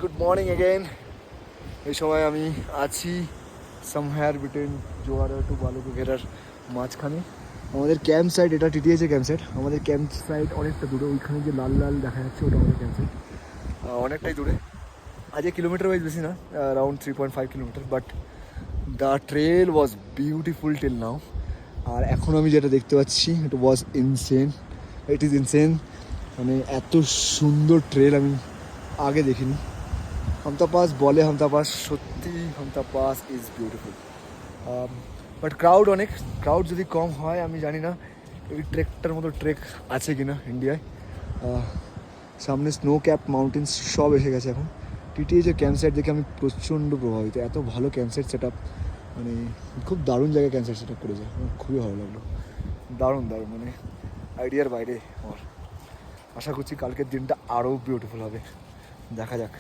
Good morning again. এই সময় আমি আছি সামহেয়ার বিটুইন জোয়ারা টু বালুঘেরার মাঝখানে। আমাদের ক্যাম্প সাইট, এটা টিটিএইচ ক্যাম্প সাইট। আমাদের ক্যাম্প সাইট অনেকটা দূরে, ওইখানে যে লাল লাল দেখা যাচ্ছে ওটা আমাদের ক্যাম্প সাইট, অনেকটাই দূরে। আজকে কিলোমিটার ওয়াইজ বেশি না, around 3.5 kilometre, but the trail was beautiful till now. আর এখন আমি যেটা দেখতে পাচ্ছি it was insane, it is insane. মানে এত সুন্দর ট্রেল আমি আগে দেখিনি। হামতা পাস বলে হামতা পাস, সত্যি Hampta Pass is beautiful. But crowd অনেক, ক্রাউড যদি কম হয় আমি জানি না এই ট্রেকটার মতো ট্রেক আছে কি না ইন্ডিয়ায়। সামনে স্নো ক্যাপ মাউন্টেন্স সব এসে গেছে এখন। টিটিএইচের ক্যাম্প সাইট দেখে আমি প্রচণ্ড প্রভাবিত। এত ভালো ক্যাম্প সাইট সেট আপ, মানে খুব দারুণ জায়গায় ক্যাম্প সাইট সেট আপ করেছে। আমার খুবই ভালো লাগলো, দারুণ দারুণ, মানে আইডিয়ার বাইরে আমার। আশা করছি কালকের দিনটা আরও বিউটিফুল হবে, দেখা যাক।